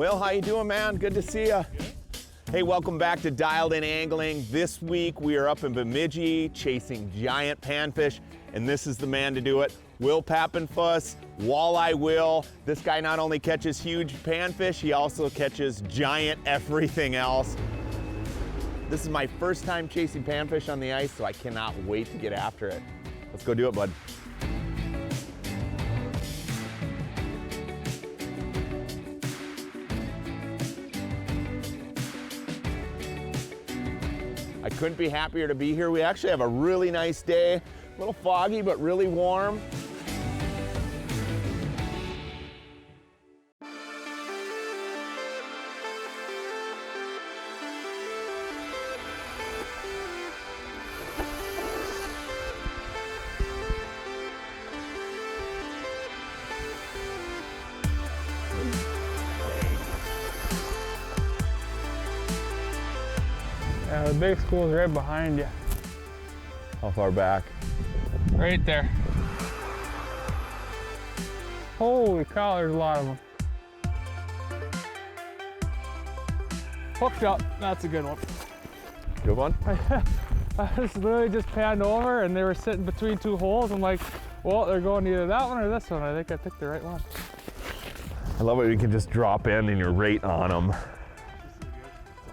Will, how you doing, man? Good to see you. Hey, welcome back to Dialed In Angling. This week we are up in Bemidji chasing giant panfish, and this is the man to do it. Will Pappenfuss, Walleye Will. This guy not only catches huge panfish, he also catches giant everything else. This is my first time chasing panfish on the ice, so I cannot wait to get after it. Let's go do it, bud. I couldn't be happier to be here. We actually have a really nice day. A little foggy, but really warm. Yeah, the big school's right behind you. How far back? Right there. Holy cow, there's a lot of them. Hooked up, that's a good one. Good one? I just literally just panned over and they were sitting between two holes. I'm like, well, they're going either that one or this one. I think I picked the right one. I love it. You can just drop in and you're right on them.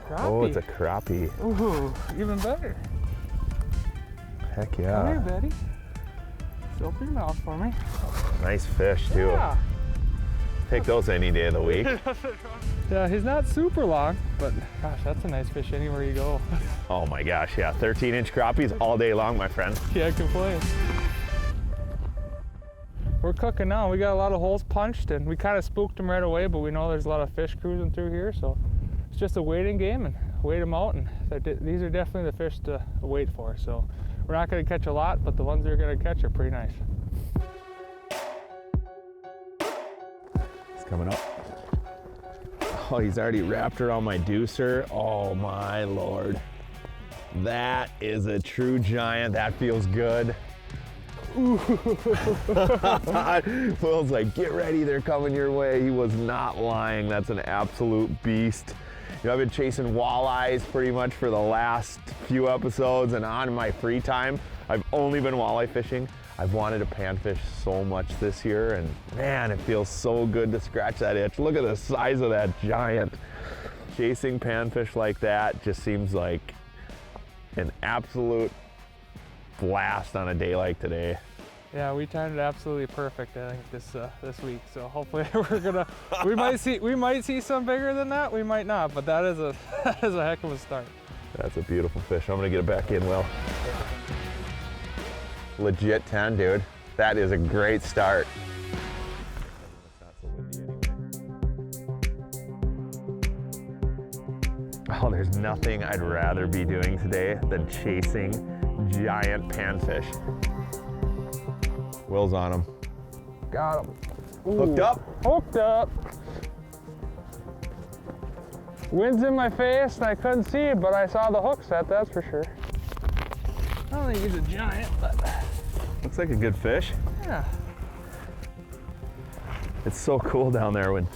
Crappie. Oh, it's a crappie. Ooh, even better. Heck yeah. Come here, Betty. Open your mouth for me. Nice fish too. Yeah. Take those any day of the week. Yeah, he's not super long, but gosh, that's a nice fish anywhere you go. Oh my gosh, yeah. 13-inch crappies all day long, my friend. Can't complain. We're cooking now. We got a lot of holes punched and we kind of spooked them right away, but we know there's a lot of fish cruising through here, so it's just a waiting game and wait them out, and these are definitely the fish to wait for. So we're not going to catch a lot, but the ones we're going to catch are pretty nice. It's coming up. Oh, he's already wrapped around my deucer. Oh my Lord. That is a true giant. That feels good. Ooh. Will's like, get ready, they're coming your way. He was not lying. That's an absolute beast. You know, I've been chasing walleyes pretty much for the last few episodes, and on my free time, I've only been walleye fishing. I've wanted to panfish so much this year, and man, it feels so good to scratch that itch. Look at the size of that giant. Chasing panfish like that just seems like an absolute blast on a day like today. Yeah, we timed it absolutely perfect, I think, this week. So hopefully we might see some bigger than that. We might not, but that is a heck of a start. That's a beautiful fish. I'm gonna get it back in, Will. Legit 10, dude. That is a great start. Oh, there's nothing I'd rather be doing today than chasing giant panfish. Will's on him. Got him. Ooh. Hooked up? Hooked up. Wind's in my face and I couldn't see it, but I saw the hook set, that's for sure. I don't think he's a giant, but. Looks like a good fish. Yeah. It's so cool down there when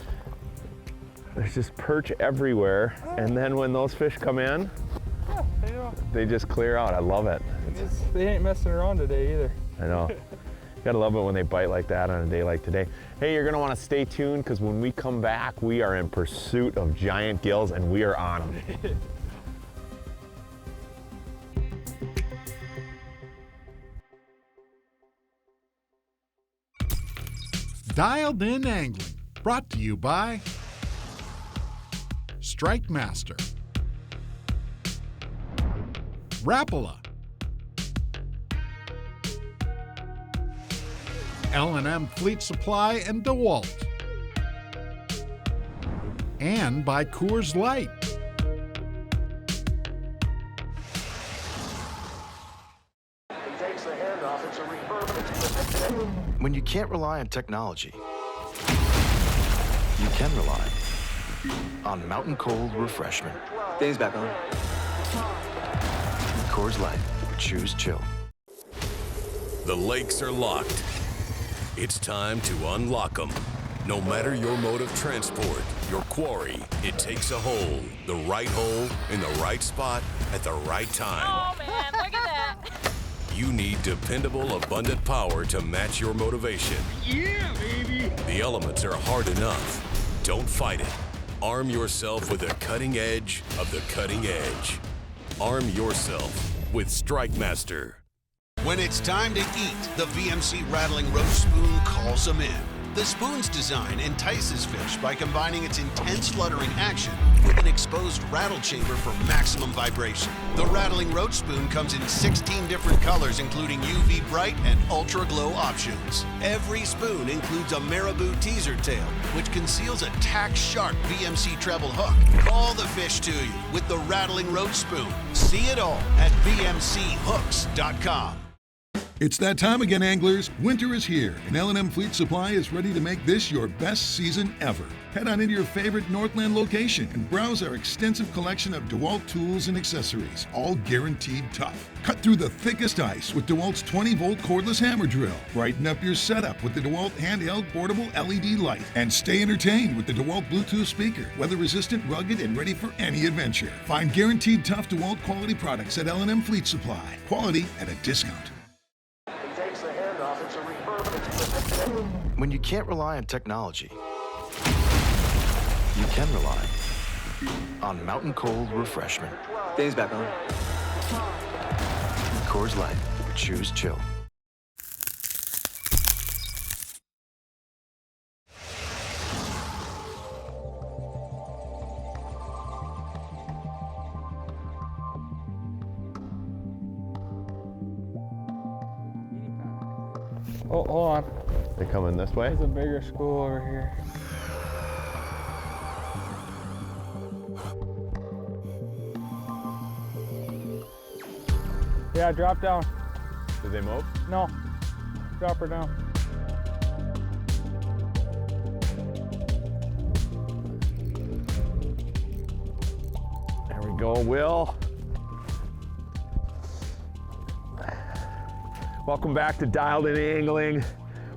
there's just perch everywhere, and then when those fish come in, yeah, they just clear out. I love it. They ain't messing around today either. I know. You gotta love it when they bite like that on a day like today. Hey, you're gonna wanna stay tuned, because when we come back, we are in pursuit of giant gills, and we are on them. Dialed In Angling, brought to you by Strike Master, Rapala, L&M Fleet Supply and DeWalt, and by Coors Light. When you can't rely on technology, you can rely on Mountain Cold Refreshment. Dave's back on. Coors Light. Choose chill. The lakes are locked. It's time to unlock them. No matter your mode of transport, your quarry, it takes a hole, the right hole, in the right spot, at the right time. Oh man, look at that. You need dependable, abundant power to match your motivation. Yeah, baby! The elements are hard enough. Don't fight it. Arm yourself with the cutting edge of the cutting edge. Arm yourself with Strike Master. When it's time to eat, the VMC Rattling Roach Spoon calls them in. The spoon's design entices fish by combining its intense fluttering action with an exposed rattle chamber for maximum vibration. The Rattling Roach Spoon comes in 16 different colors, including UV bright and ultra glow options. Every spoon includes a marabou teaser tail, which conceals a tack-sharp VMC treble hook. Call the fish to you with the Rattling Roach Spoon. See it all at vmchooks.com. It's that time again, anglers. Winter is here, and L&M Fleet Supply is ready to make this your best season ever. Head on into your favorite Northland location and browse our extensive collection of DeWalt tools and accessories, all guaranteed tough. Cut through the thickest ice with DeWalt's 20-volt cordless hammer drill. Brighten up your setup with the DeWalt handheld portable LED light. And stay entertained with the DeWalt Bluetooth speaker, weather-resistant, rugged, and ready for any adventure. Find guaranteed tough DeWalt quality products at L&M Fleet Supply. Quality at a discount. When you can't rely on technology, you can rely on Mountain Cold Refreshment. Dave's back on. Coors Light. Choose chill. Oh, hold on. They coming this way? There's a bigger school over here. Yeah, drop down. Did they move? No, drop her down. There we go, Will. Welcome back to Dialed In Angling.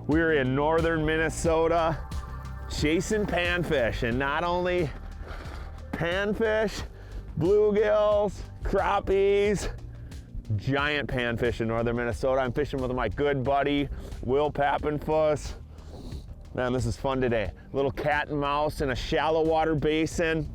We're in northern Minnesota chasing panfish, and not only panfish, bluegills, crappies, giant panfish in northern Minnesota. I'm fishing with my good buddy, Will Pappenfuss. Man, this is fun today. Little cat and mouse in a shallow water basin.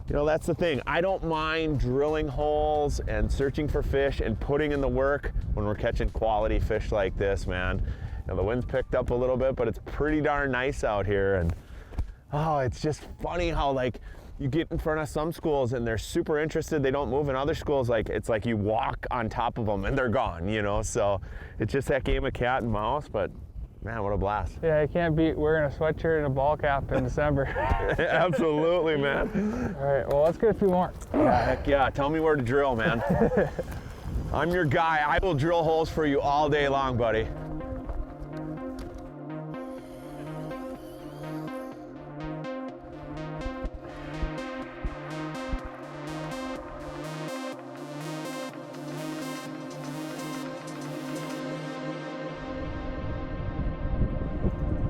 You know, that's the thing. I don't mind drilling holes and searching for fish and putting in the work when we're catching quality fish like this, man. You know, the wind's picked up a little bit, but it's pretty darn nice out here. And oh, it's just funny how, like, you get in front of some schools and they're super interested, they don't move. In other schools, like, it's like you walk on top of them and they're gone, you know? So it's just that game of cat and mouse, but man, what a blast. Yeah, you can't beat wearing a sweatshirt and a ball cap in December. Absolutely, man. All right, well, let's get a few more. Yeah, heck yeah. Tell me where to drill, man. I'm your guy. I will drill holes for you all day long, buddy.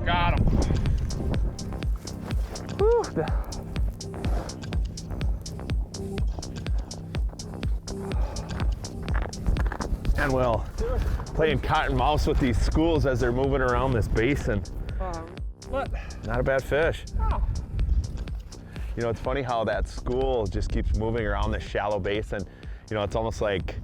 Got him. Whew. And Will, playing cat and mouse with these schools as they're moving around this basin. What? Not a bad fish. Oh. You know, it's funny how that school just keeps moving around this shallow basin. You know, it's almost like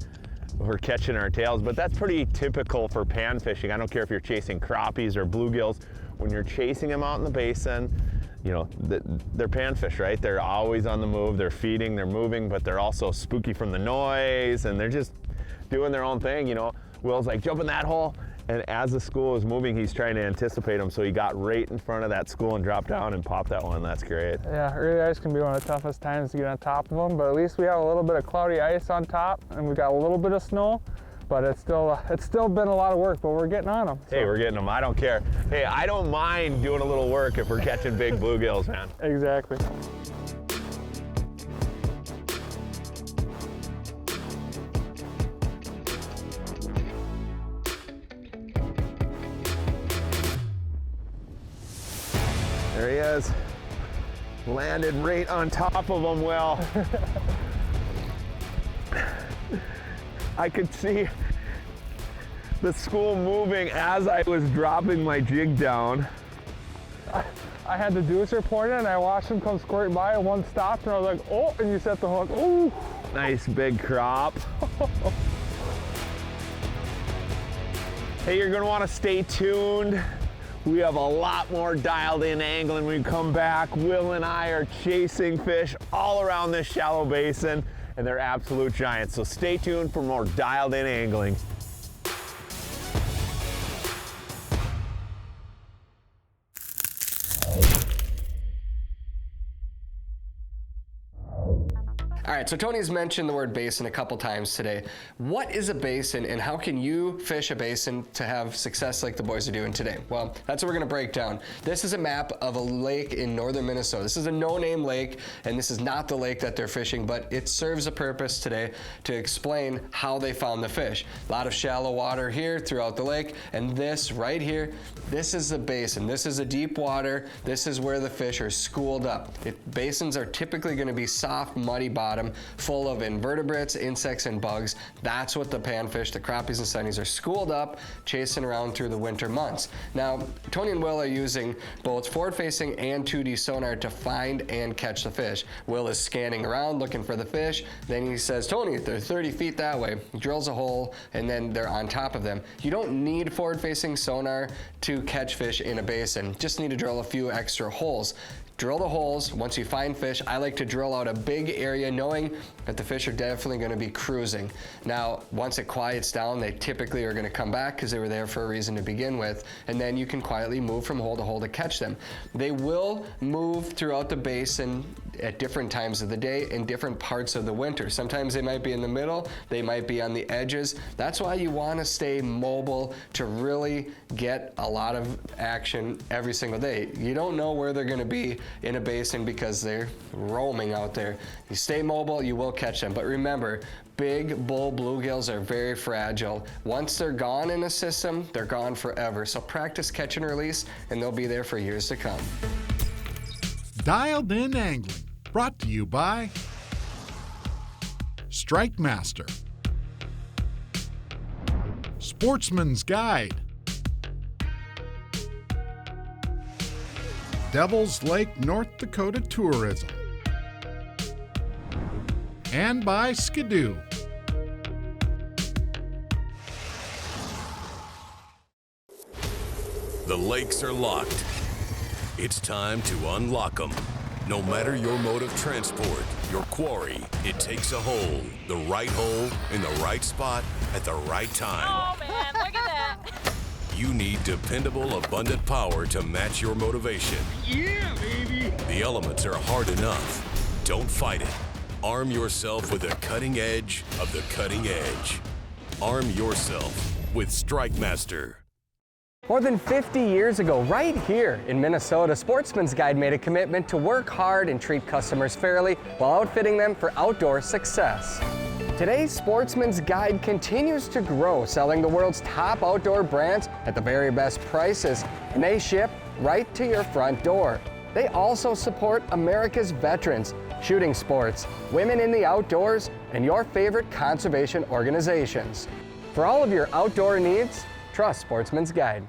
we're catching our tails, but that's pretty typical for pan fishing. I don't care if you're chasing crappies or bluegills. When you're chasing them out in the basin, you know, they're panfish, right? They're always on the move, they're feeding, they're moving, but they're also spooky from the noise, and they're just doing their own thing, you know. Will's like, jump in that hole, and as the school is moving, he's trying to anticipate them, so he got right in front of that school and dropped down and popped that one. That's great. Yeah, early ice can be one of the toughest times to get on top of them, but at least we have a little bit of cloudy ice on top, and we got a little bit of snow. But it's still been a lot of work, but we're getting on them. So. Hey, we're getting them. I don't care. Hey, I don't mind doing a little work if we're catching big bluegills, man. Exactly. There he is. Landed right on top of him, Will. I could see the school moving as I was dropping my jig down. I had the deucer pointed and I watched him come squirting by and one stopped and I was like, oh, and you set the hook. Ooh. Nice big crop. Hey, you're gonna wanna stay tuned. We have a lot more dialed in angling when we come back. Will and I are chasing fish all around this shallow basin, and they're absolute giants. So stay tuned for more dialed in angling. All right, so Tony's mentioned the word basin a couple times today. What is a basin and how can you fish a basin to have success like the boys are doing today? Well, that's what we're gonna break down. This is a map of a lake in northern Minnesota. This is a no-name lake, and this is not the lake that they're fishing, but it serves a purpose today to explain how they found the fish. A lot of shallow water here throughout the lake, and this right here, this is a basin. This is a deep water. This is where the fish are schooled up. Basins are typically gonna be soft, muddy bottom, full of invertebrates, insects, and bugs. That's what the panfish, the crappies and sunnies are schooled up, chasing around through the winter months. Now, Tony and Will are using both forward-facing and 2D sonar to find and catch the fish. Will is scanning around looking for the fish. Then he says, Tony, they're 30 feet that way. He drills a hole, and then they're on top of them. You don't need forward-facing sonar to catch fish in a basin. Just need to drill a few extra holes. Drill the holes. Once you find fish, I like to drill out a big area knowing that the fish are definitely going to be cruising. Now, once it quiets down, they typically are going to come back because they were there for a reason to begin with, and then you can quietly move from hole to hole to catch them. They will move throughout the basin at different times of the day in different parts of the winter. Sometimes they might be in the middle, they might be on the edges. That's why you want to stay mobile to really get a lot of action every single day. You don't know where they're going to be in a basin because they're roaming out there. You stay mobile, you will catch them. But remember, big bull bluegills are very fragile. Once they're gone in a system, they're gone forever. So practice catch and release, and they'll be there for years to come. Dialed In Angling, brought to you by Strike Master, Sportsman's Guide, Devil's Lake, North Dakota Tourism, and by Skidoo. The lakes are locked. It's time to unlock them. No matter your mode of transport, your quarry, it takes a hole, the right hole, in the right spot, at the right time. Oh man, look at that. You need dependable, abundant power to match your motivation. Yeah, baby! The elements are hard enough. Don't fight it. Arm yourself with the cutting edge of the cutting edge. Arm yourself with Strike Master. More than 50 years ago, right here in Minnesota, Sportsman's Guide made a commitment to work hard and treat customers fairly while outfitting them for outdoor success. Today, Sportsman's Guide continues to grow, selling the world's top outdoor brands at the very best prices, and they ship right to your front door. They also support America's veterans, shooting sports, women in the outdoors, and your favorite conservation organizations. For all of your outdoor needs, trust Sportsman's Guide.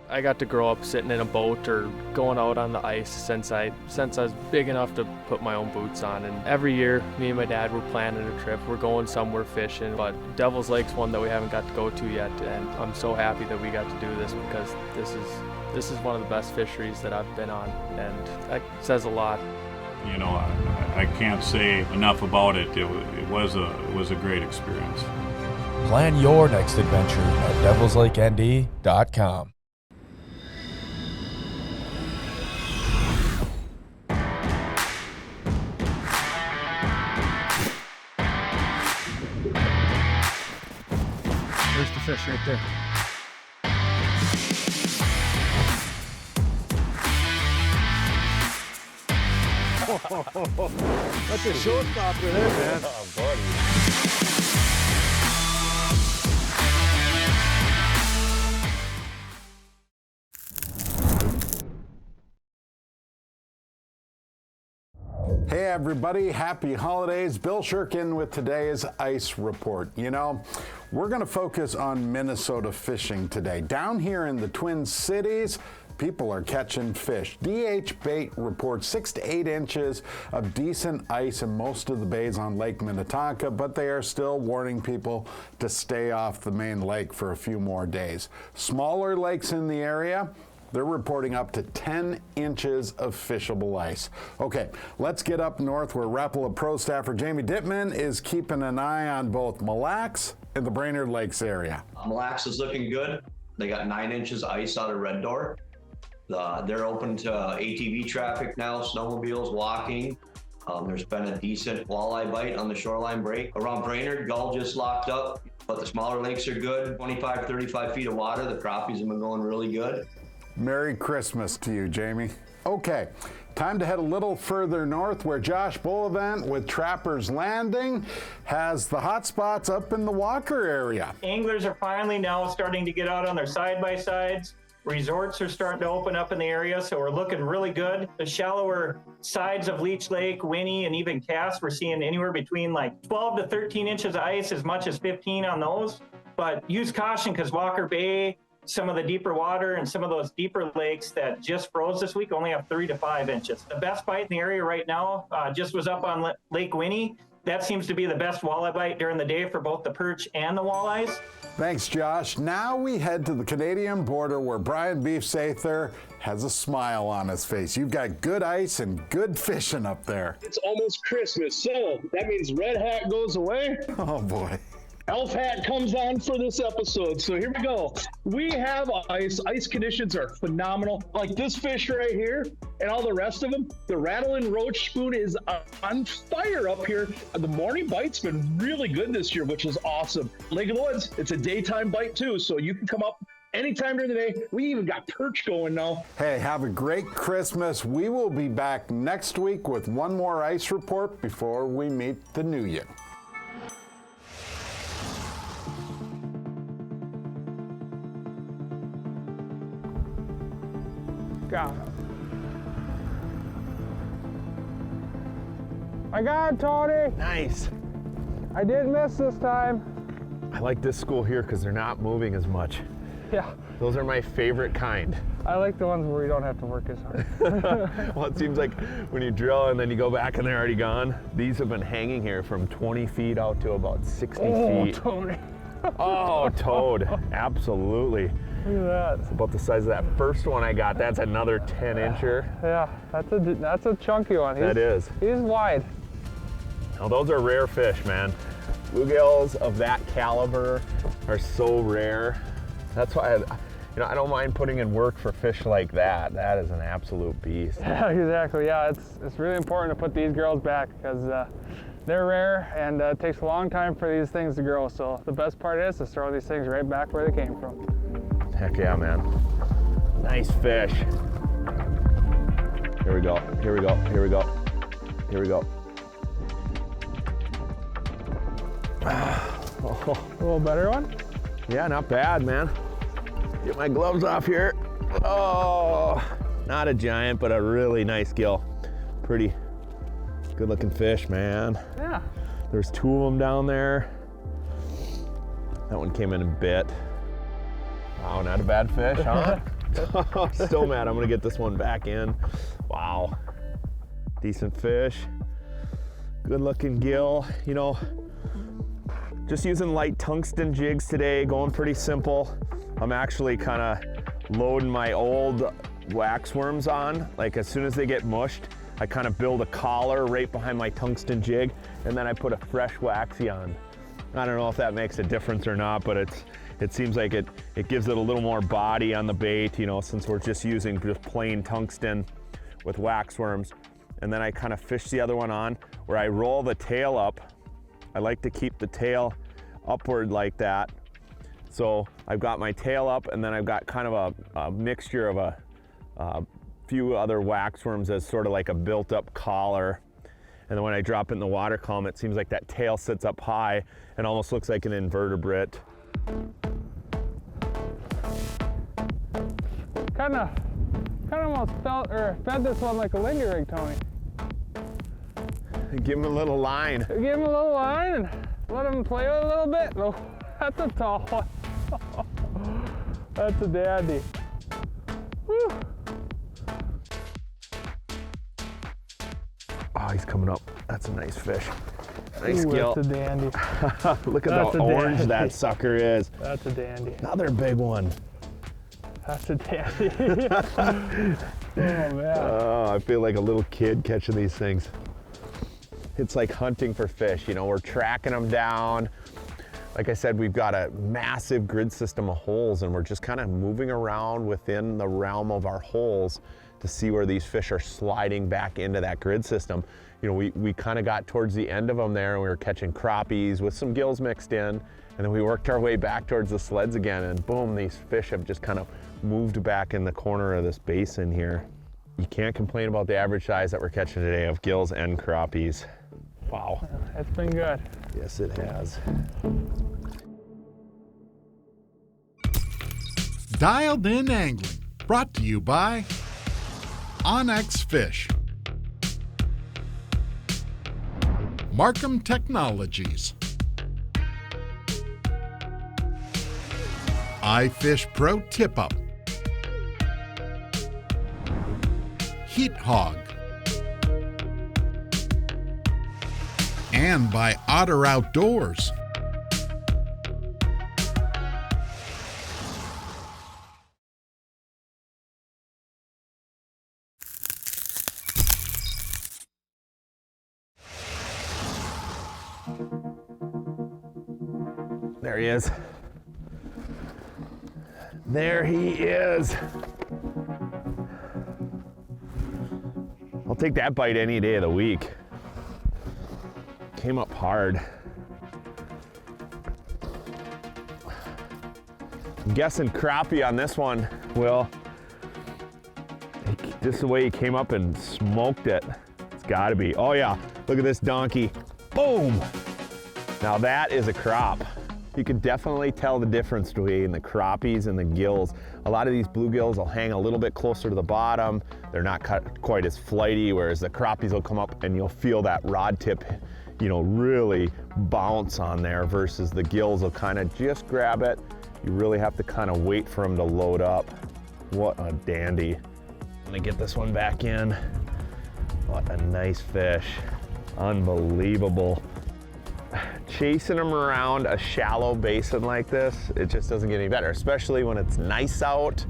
I got to grow up sitting in a boat or going out on the ice since I was big enough to put my own boots on. And every year, me and my dad were planning a trip. We're going somewhere fishing, but Devil's Lake's one that we haven't got to go to yet. And I'm so happy that we got to do this because this is one of the best fisheries that I've been on, and that says a lot. You know, I can't say enough about it. It was a great experience. Plan your next adventure at devilslakend.com. There's the fish right there. That's a showstopper there, man. Oh, buddy. everybody. Happy holidays. Bill Shirkin with today's Ice Report. You know, we're going to focus on Minnesota fishing today. Down here in the Twin Cities, people are catching fish. DH Bait reports 6 to 8 inches of decent ice in most of the bays on Lake Minnetonka, but they are still warning people to stay off the main lake for a few more days. Smaller lakes in the area, they're reporting up to 10 inches of fishable ice. Okay, let's get up north where Rapala Pro staffer Jamie Dittman is keeping an eye on both Mille Lacs and the Brainerd Lakes area. Mille Lacs is looking good. They got 9 inches of ice out of Red Door. They're open to ATV traffic now, snowmobiles, walking. There's been a decent walleye bite on the shoreline break. Around Brainerd, gull just locked up, but the smaller lakes are good. 25, 35 feet of water. The crappies have been going really good. Merry Christmas to you, Jamie. Okay, time to head a little further north where Josh Bullivant with Trapper's Landing has the hot spots up in the Walker area. Anglers are finally now starting to get out on their side-by-sides. Resorts are starting to open up in the area, so we're looking really good. The shallower sides of Leech Lake, Winnie, and even Cass, we're seeing anywhere between like 12 to 13 inches of ice, as much as 15 on those. But use caution because Walker Bay, some of the deeper water and some of those deeper lakes that just froze this week only have 3 to 5 inches. The best bite in the area right now just was up on Lake Winnie. That seems to be the best walleye bite during the day for both the perch and the walleyes. Thanks, Josh. Now we head to the Canadian border where Brian Beefsather has a smile on his face. You've got good ice and good fishing up there. It's almost Christmas, so that means red hat goes away. Oh boy. Elf hat comes on for this episode, so here we go. We have ice. Ice conditions are phenomenal. Like this fish right here and all the rest of them. The rattling roach spoon is on fire up here. The morning bite's been really good this year, which is awesome. Lake of the Woods, it's a daytime bite too, so you can come up anytime during the day. We even got perch going now. Hey, have a great Christmas. We will be back next week with one more ice report before we meet the new year. Got it. I got it, Tony. Nice. I didn't miss this time. I like this school here because they're not moving as much. Yeah. Those are my favorite kind. I like the ones where you don't have to work as hard. Well, it seems like when you drill and then you go back and they're already gone. These have been hanging here from 20 feet out to about 60 feet. Tony. Oh, toad. Absolutely. Look at that. It's about the size of that first one I got. That's another 10-incher. Yeah, that's a chunky one. That is. He's wide. Now, those are rare fish, man. Bluegills of that caliber are so rare. That's why I don't mind putting in work for fish like that. That is an absolute beast. Yeah, exactly. Yeah, it's really important to put these girls back because they're rare and it takes a long time for these things to grow. So the best part is to throw these things right back where they came from. Heck yeah, man. Nice fish. Here we go, here we go, here we go, here we go. A little better one? Yeah, not bad, man. Get my gloves off here. Oh, not a giant, but a really nice gill. Pretty good looking fish, man. Yeah. There's 2 of them down there. That one came in and bit. Wow, not a bad fish, huh? Still mad. I'm gonna get this one back in. Wow. Decent fish. Good looking gill. You know, just using light tungsten jigs today, going pretty simple. I'm actually kind of loading my old wax worms on. Like as soon as they get mushed, I kind of build a collar right behind my tungsten jig, and then I put a fresh waxy on. I don't know if that makes a difference or not, but it seems like it gives it a little more body on the bait, you know, since we're just using just plain tungsten with wax worms. And then I kind of fish the other one on where I roll the tail up. I like to keep the tail upward like that. So I've got my tail up and then I've got kind of a mixture of a few other wax worms as sort of like a built up collar. And then when I drop it in the water column, it seems like that tail sits up high and almost looks like an invertebrate. Kind of almost fed this one like a linger rig, Tony. Give him a little line. Give him a little line and let him play with it a little bit. Oh, that's a tall one. That's a dandy. Woo. Oh, he's coming up. That's a nice fish. Nice gill. That's a dandy. Look at how orange that sucker is. That's a dandy. Another big one. That's a dandy. Oh, man. Oh, I feel like a little kid catching these things. It's like hunting for fish. You know, we're tracking them down. Like I said, we've got a massive grid system of holes, and we're just kind of moving around within the realm of our holes to see where these fish are sliding back into that grid system. You know, we kind of got towards the end of them there, and we were catching crappies with some gills mixed in, and then we worked our way back towards the sleds again, and boom, these fish have just kind of moved back in the corner of this basin here. You can't complain about the average size that we're catching today of gills and crappies. Wow. It's been good. Yes, it has. Dialed In Angling, brought to you by Onyx Fish, Markham Technologies, iFish Pro Tip Up, Heat Hog, and by Otter Outdoors. There he is. There he is. I'll take that bite any day of the week. Came up hard. I'm guessing crappie on this one, Will. Just the way he came up and smoked it. It's gotta be. Oh yeah, look at this donkey. Boom! Now that is a crop. You can definitely tell the difference between the crappies and the gills. A lot of these bluegills will hang a little bit closer to the bottom. They're not quite as flighty, whereas the crappies will come up and you'll feel that rod tip, you know, really bounce on there, versus the gills will kind of just grab it. You really have to kind of wait for them to load up. What a dandy. I'm gonna get this one back in. What a nice fish. Unbelievable. Chasing them around a shallow basin like this, it just doesn't get any better, especially when it's nice out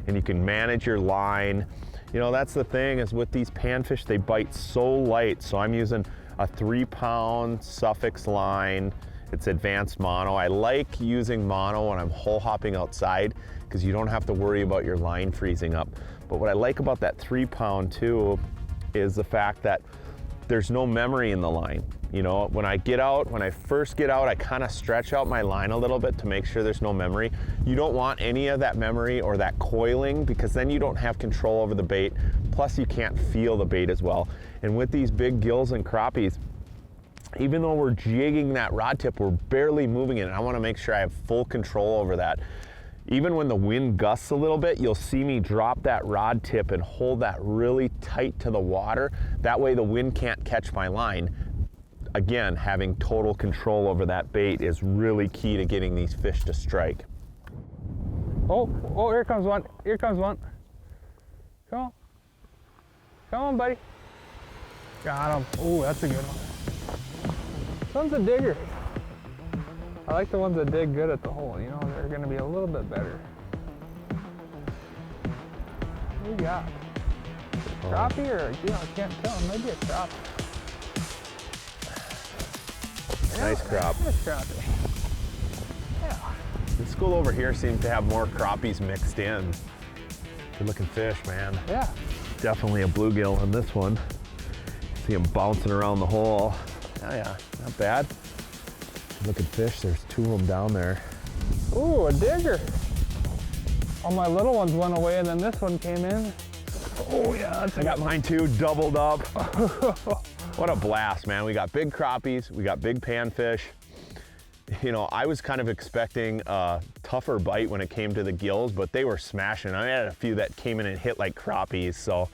and you can manage your line. You know, that's the thing is with these panfish, they bite so light. So I'm using a 3-pound Suffix line. It's advanced mono. I like using mono when I'm hole hopping outside because you don't have to worry about your line freezing up. But what I like about that 3-pound too is the fact that there's no memory in the line. You know, when I first get out, I kind of stretch out my line a little bit to make sure there's no memory. You don't want any of that memory or that coiling, because then you don't have control over the bait. Plus you can't feel the bait as well. And with these big gills and crappies, even though we're jigging that rod tip, we're barely moving it. And I want to make sure I have full control over that. Even when the wind gusts a little bit, you'll see me drop that rod tip and hold that really tight to the water. That way the wind can't catch my line. Again, having total control over that bait is really key to getting these fish to strike. Oh, here comes one. Here comes one. Come on. Come on, buddy. Got him. Oh, that's a good one. This one's a digger. I like the ones that dig good at the hole. You know, they're going to be a little bit better. What do you got? Crappie or, you know, I can't tell. Maybe a crappie. Nice crop. Nice crappie. Yeah. The school over here seems to have more crappies mixed in. Good looking fish, man. Yeah. Definitely a bluegill in this one. See him bouncing around the hole. Oh yeah, not bad. Good looking fish. There's 2 of them down there. Ooh, a digger. All my little ones went away and then this one came in. Oh yeah, I got mine too, doubled up. What a blast, man. We got big crappies, we got big panfish. You know, I was kind of expecting a tougher bite when it came to the gills, but they were smashing. I had a few that came in and hit like crappies, so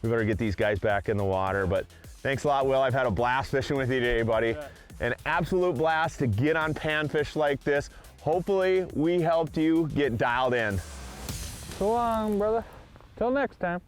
we better get these guys back in the water. But Thanks a lot, Will. I've had a blast fishing with you today, buddy. An absolute blast to get on panfish like this. Hopefully we helped you get dialed in. So long, brother. Till next time.